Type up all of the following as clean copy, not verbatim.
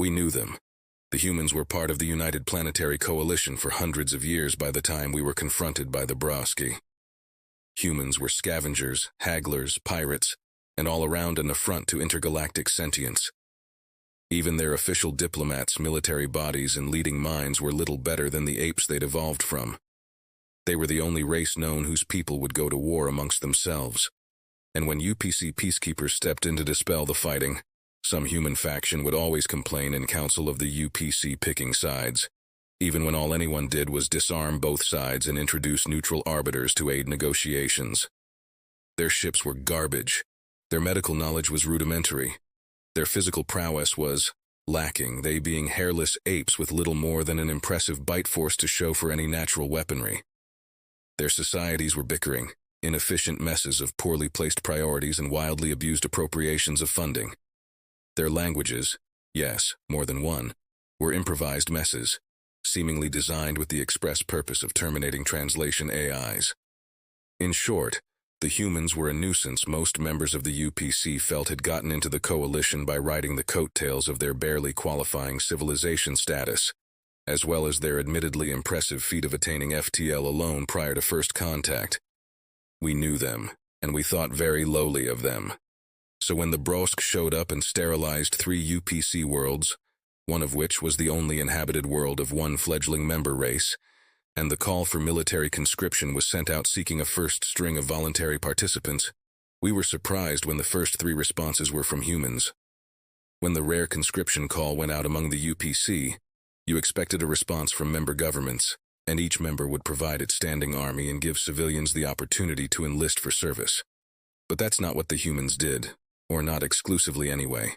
We knew them. The humans were part of the United Planetary Coalition for hundreds of years by the time we were confronted by the Broski. Humans were scavengers, hagglers, pirates, and all around an affront to intergalactic sentience. Even their official diplomats, military bodies, and leading minds were little better than the apes they'd evolved from. They were the only race known whose people would go to war amongst themselves. And when UPC peacekeepers stepped in to dispel the fighting, some human faction would always complain in council of the UPC picking sides, even when all anyone did was disarm both sides and introduce neutral arbiters to aid negotiations. Their ships were garbage. Their medical knowledge was rudimentary. Their physical prowess was lacking, they being hairless apes with little more than an impressive bite force to show for any natural weaponry. Their societies were bickering, inefficient messes of poorly placed priorities and wildly abused appropriations of funding. Their languages, yes, more than one, were improvised messes, seemingly designed with the express purpose of terminating translation AIs. In short, the humans were a nuisance most members of the UPC felt had gotten into the coalition by riding the coattails of their barely qualifying civilization status, as well as their admittedly impressive feat of attaining FTL alone prior to first contact. We knew them, and we thought very lowly of them. So when the Brosk showed up and sterilized 3 UPC worlds, one of which was the only inhabited world of one fledgling member race, and the call for military conscription was sent out seeking a first string of voluntary participants, we were surprised when the first 3 responses were from humans. When the rare conscription call went out among the UPC, you expected a response from member governments, and each member would provide its standing army and give civilians the opportunity to enlist for service. But that's not what the humans did, or not exclusively anyway.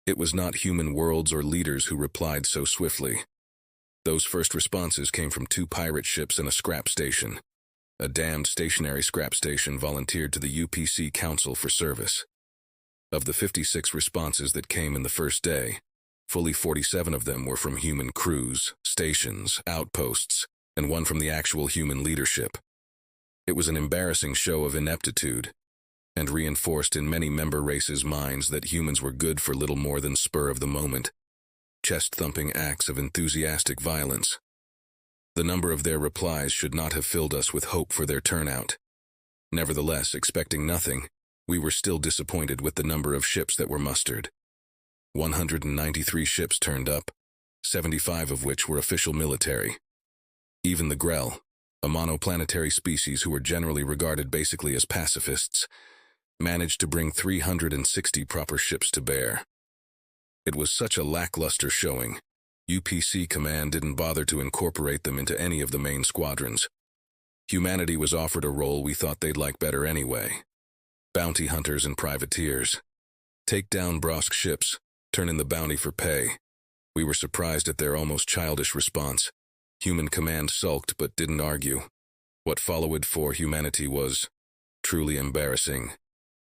It was not human worlds or leaders who replied so swiftly. Those first responses came from 2 pirate ships and a scrap station. A damned stationary scrap station volunteered to the UPC Council for service. Of the 56 responses that came in the first day, fully 47 of them were from human crews, stations, outposts, and 1 from the actual human leadership. It was an embarrassing show of ineptitude, and reinforced in many member races' minds that humans were good for little more than spur of the moment, chest-thumping acts of enthusiastic violence. The number of their replies should not have filled us with hope for their turnout. Nevertheless, expecting nothing, we were still disappointed with the number of ships that were mustered. 193 ships turned up, 75 of which were official military. Even the Grell, a monoplanetary species who were generally regarded basically as pacifists, managed to bring 360 proper ships to bear. It was such a lackluster showing, UPC Command didn't bother to incorporate them into any of the main squadrons. Humanity was offered a role we thought they'd like better anyway. Bounty hunters and privateers. Take down Brosk ships, turn in the bounty for pay. We were surprised at their almost childish response. Human Command sulked but didn't argue. What followed for humanity was truly embarrassing.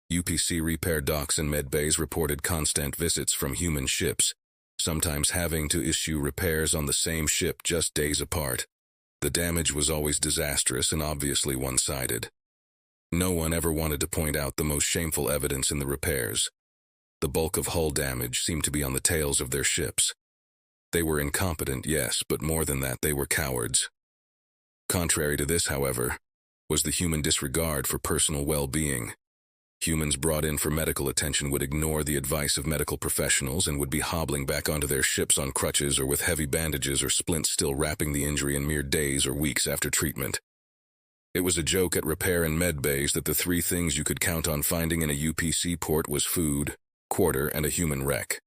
UPC repair docks and medbays reported constant visits from human ships, sometimes having to issue repairs on the same ship just days apart. The damage was always disastrous and obviously one-sided. No one ever wanted to point out the most shameful evidence in the repairs. The bulk of hull damage seemed to be on the tails of their ships. They were incompetent, yes, but more than that, they were cowards. Contrary to this, however, was the human disregard for personal well-being. Humans brought in for medical attention would ignore the advice of medical professionals and would be hobbling back onto their ships on crutches or with heavy bandages or splints still wrapping the injury in mere days or weeks after treatment. It was a joke at repair and med bays that the 3 things you could count on finding in a UPC port was food, quarter, and a human wreck.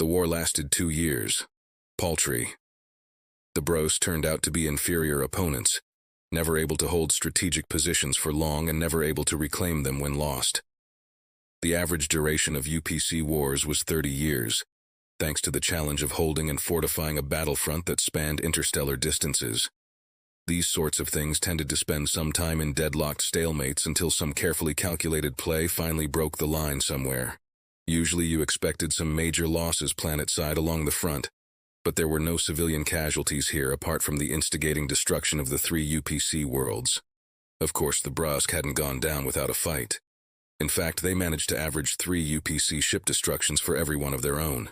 The war lasted 2 years. Paltry. The Bros turned out to be inferior opponents, never able to hold strategic positions for long and never able to reclaim them when lost. The average duration of UPC wars was 30 years, thanks to the challenge of holding and fortifying a battlefront that spanned interstellar distances. These sorts of things tended to spend some time in deadlocked stalemates until some carefully calculated play finally broke the line somewhere. Usually you expected some major losses planet-side along the front, but there were no civilian casualties here apart from the instigating destruction of the 3 UPC worlds. Of course, the Brosk hadn't gone down without a fight. In fact, they managed to average 3 UPC ship destructions for every one of their own.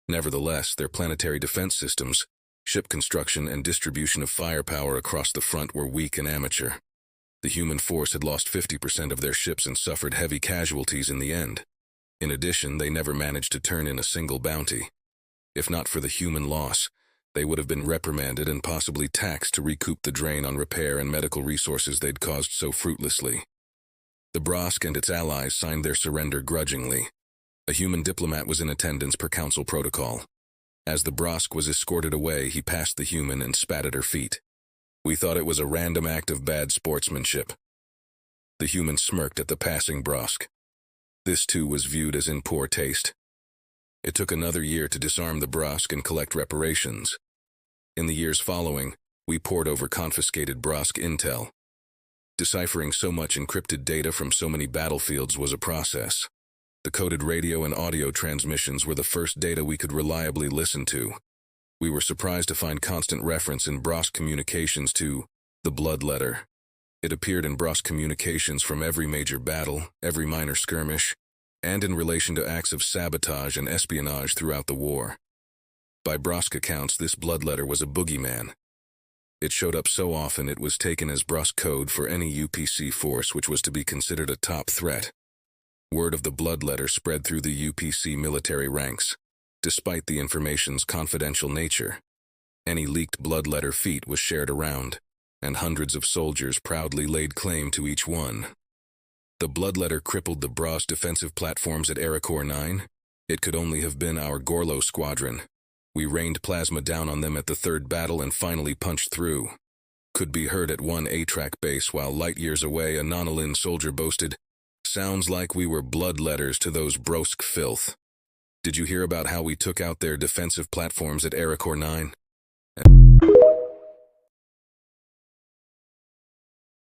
Nevertheless, their planetary defense systems, ship construction, and distribution of firepower across the front were weak and amateur. The human force had lost 50% of their ships and suffered heavy casualties in the end. In addition, they never managed to turn in a single bounty. If not for the human loss, they would have been reprimanded and possibly taxed to recoup the drain on repair and medical resources they'd caused so fruitlessly. The Brosk and its allies signed their surrender grudgingly. A human diplomat was in attendance per council protocol. As the Brosk was escorted away, he passed the human and spat at her feet. We thought it was a random act of bad sportsmanship. The human smirked at the passing Brosk. This too was viewed as in poor taste. It took another year to disarm the Brosk and collect reparations. In the years following, we pored over confiscated Brosk intel. Deciphering so much encrypted data from so many battlefields was a process. The coded radio and audio transmissions were the first data we could reliably listen to. We were surprised to find constant reference in Brosk communications to the Blood Letter. It appeared in Brosk communications from every major battle, every minor skirmish, and in relation to acts of sabotage and espionage throughout the war. By Brosk accounts, this Blood Letter was a boogeyman. It showed up so often it was taken as Brosk code for any UPC force which was to be considered a top threat. Word of the Blood Letter spread through the UPC military ranks, despite the information's confidential nature. Any leaked Blood Letter feat was shared around, and hundreds of soldiers proudly laid claim to each one. The Blood Letter crippled the Brosk defensive platforms at Aracor 9. It could only have been our Gorlo squadron. We rained plasma down on them at the third battle and finally punched through. Could be heard at one A-track base while light years away a Nonolin soldier boasted, "Sounds like we were blood letters to those Brosk filth." Did you hear about how we took out their defensive platforms at Aracor 9?